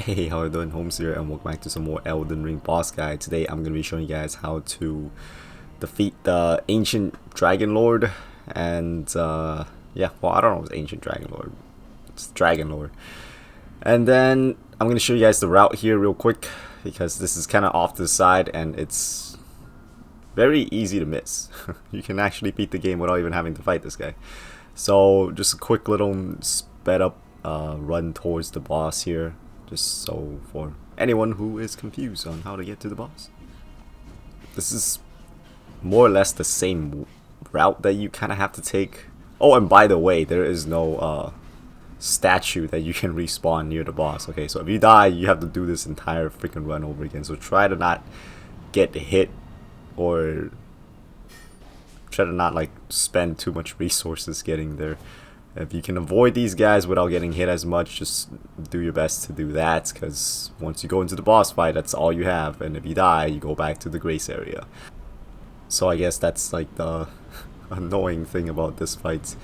Hey, how you doing? Holmes here, and welcome back to some more Elden Ring boss guide. Today I'm going to be showing you guys how to defeat the ancient Dragonlord, and yeah, well, I don't know if it's ancient Dragonlord, it's Dragonlord. And then I'm going to show you guys the route here real quick, because this is kind of off to the side, and it's very easy to miss. You can actually beat the game without even having to fight this guy. So just a quick little sped up run towards the boss here, just so for anyone who is confused on how to get to the boss. This is more or less the same route that you kind of have to take. Oh, and by the way, there is no statue that you can respawn near the boss. Okay, so if you die, you have to do this entire freaking run over again. So try to not get hit, or try to not like spend too much resources getting there. If you can avoid these guys without getting hit as much, just do your best to do that, because once you go into the boss fight, that's all you have, and if you die, you go back to the grace area. So I guess that's like the annoying thing about this fight.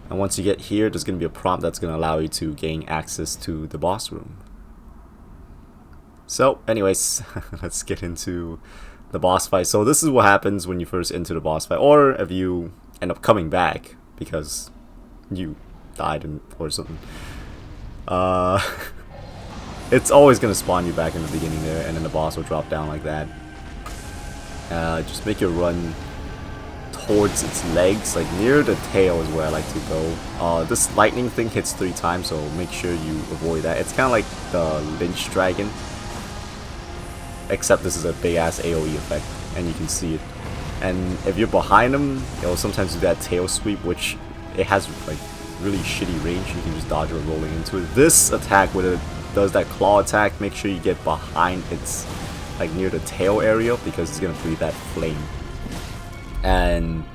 And once you get here, there's going to be a prompt that's going to allow you to gain access to the boss room. So anyways, let's get into the boss fight. So this is what happens when you first enter the boss fight, or if you end up coming back because you died or something. It's always gonna spawn you back in the beginning there, and then the boss will drop down like that. Just make your run towards its legs, like near the tail is where I like to go. This lightning thing hits 3 times, so make sure you avoid that. It's kind of like the Lynch Dragon, except this is a big ass AoE effect, and you can see it. And if you're behind them, it'll sometimes do that tail sweep, which it has like really shitty range. You can just dodge or rolling into it. This attack, when it does that claw attack, make sure you get behind its, like near the tail area, because it's gonna breathe that flame. And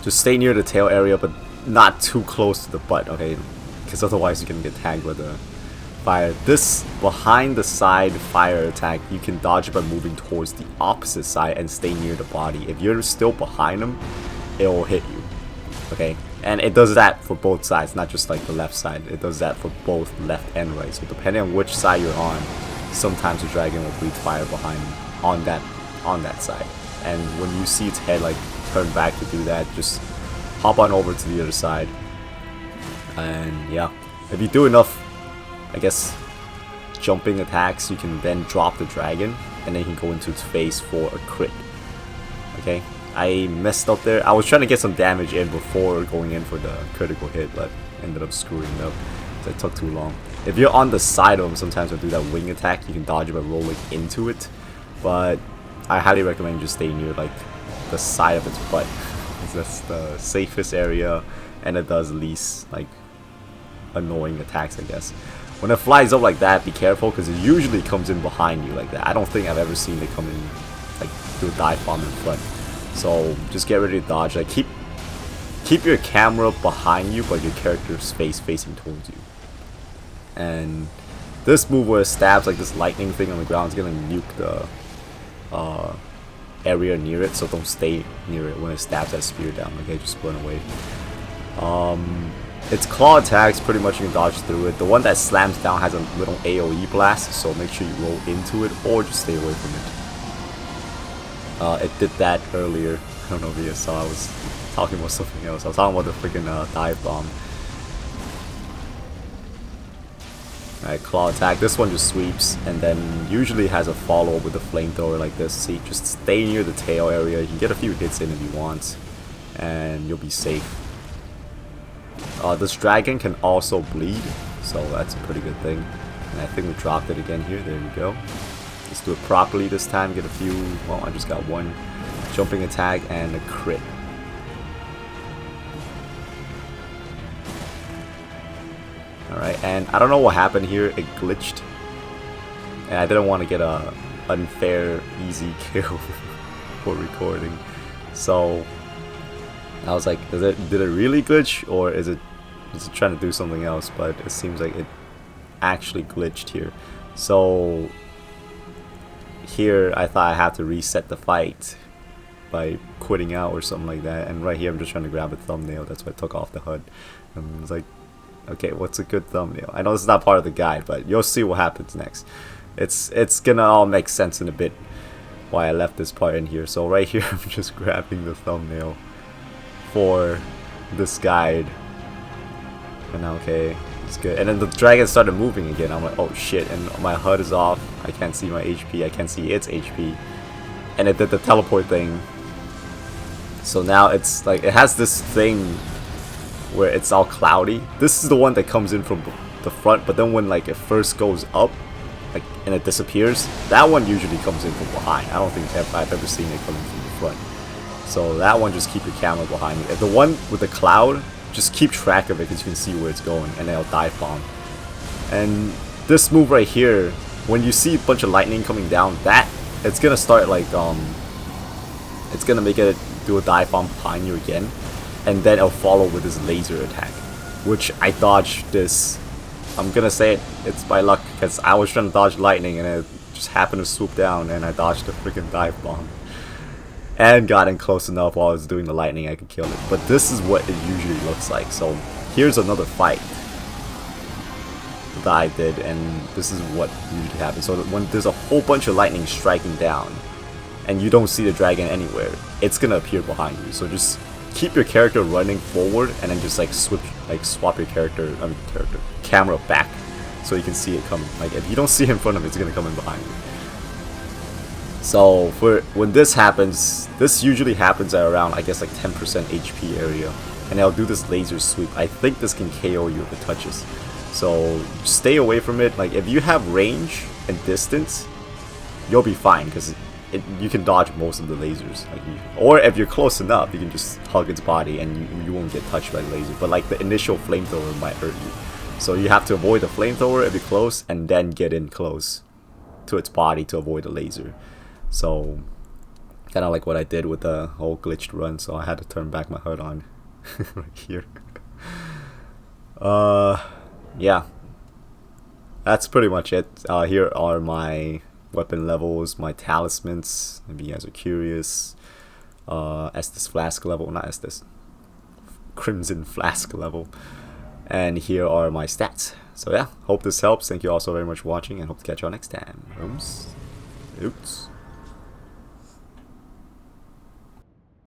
just stay near the tail area, but not too close to the butt, okay? Because otherwise you can get tagged with the fire. This behind the side fire attack, you can dodge it by moving towards the opposite side and stay near the body. If you're still behind them, it will hit you, okay? And it does that for both sides, not just like the left side. It does that for both left and right. So depending on which side you're on, sometimes the dragon will breathe fire behind on that side. And when you see its head like turn back to do that, just hop on over to the other side. And yeah, if you do enough, I guess, jumping attacks, you can then drop the dragon, and then you can go into its face for a crit. Okay, I messed up there. I was trying to get some damage in before going in for the critical hit, but ended up screwing it up because it took too long. If you're on the side of them, sometimes I do that wing attack. You can dodge it by rolling into it, but I highly recommend just stay near like the side of its butt. That's the safest area, and it does least like annoying attacks, I guess. When it flies up like that, be careful, because it usually comes in behind you like that. I don't think I've ever seen it come in like do a dive bomb in front. So just get ready to dodge. Like keep your camera behind you, but your character's face facing towards you. And this move where it stabs like this lightning thing on the ground is gonna nuke the area near it, so don't stay near it when it stabs that spear down. Okay, just run away. Its claw attacks, pretty much you can dodge through it. The one that slams down has a little AoE blast, so make sure you roll into it or just stay away from it. It did that earlier. I don't know if you guys saw, I was talking about something else. I was talking about the freaking dive bomb. Alright, claw attack. This one just sweeps, and then usually has a follow-up with a flamethrower like this. See, just stay near the tail area. You can get a few hits in if you want, and you'll be safe. This dragon can also bleed, so that's a pretty good thing. And I think we dropped it again here. There we go. Let's do it properly this time. Get a few. Well, I just got one jumping attack and a crit. Alright, and I don't know what happened here. It glitched, and I didn't want to get a unfair easy kill for recording, so I was like, did it really glitch, or is it trying to do something else? But it seems like it actually glitched here. So here I thought I had to reset the fight by quitting out or something like that, and right here I'm just trying to grab a thumbnail. That's why I took off the HUD. And I was like, Okay, what's a good thumbnail? I know this is not part of the guide, but you'll see what happens next. It's gonna all make sense in a bit why I left this part in here. So right here, I'm just grabbing the thumbnail for this guide. And okay, it's good. And then the dragon started moving again. I'm like, oh shit, and my HUD is off. I can't see my HP. I can't see its HP. And it did the teleport thing. So now it's like, it has this thing where it's all cloudy. This is the one that comes in from the front, but then when like it first goes up, like, and it disappears, that one usually comes in from behind. I don't think I've ever seen it coming from the front. So that one, just keep your camera behind you. The one with the cloud, just keep track of it because you can see where it's going, and then it'll dive bomb. And this move right here, when you see a bunch of lightning coming down, that it's gonna start like it's gonna make it do a dive bomb behind you again, and then it'll follow with this laser attack, which I dodged this. I'm gonna say it's by luck, because I was trying to dodge lightning and it just happened to swoop down and I dodged the freaking dive bomb. And got in close enough while I was doing the lightning I could kill it. But this is what it usually looks like. So here's another fight that I did, and this is what usually happens. So when there's a whole bunch of lightning striking down and you don't see the dragon anywhere, it's gonna appear behind you. So just keep your character running forward and then just like swap your camera back so you can see it coming. Like if you don't see it in front of it, it's gonna come in behind you. So for when this happens, this usually happens at around, I guess, like 10% HP area, and I'll do this laser sweep. I think this can KO you if it touches, so stay away from it. Like if you have range and distance, you'll be fine because you can dodge most of the lasers. Or if you're close enough, you can just hug its body and you won't get touched by the laser. But like the initial flamethrower might hurt you, so you have to avoid the flamethrower if you're close, and then get in close to its body to avoid the laser. So kind of like what I did with the whole glitched run, so I had to turn back my HUD on right here. Yeah, that's pretty much it. Here are my weapon levels, my talismans, if you guys are curious. Estus Flask level, not Estus, Crimson Flask level. And here are my stats. So yeah, hope this helps. Thank you all so very much for watching, and hope to catch you all next time. Oops.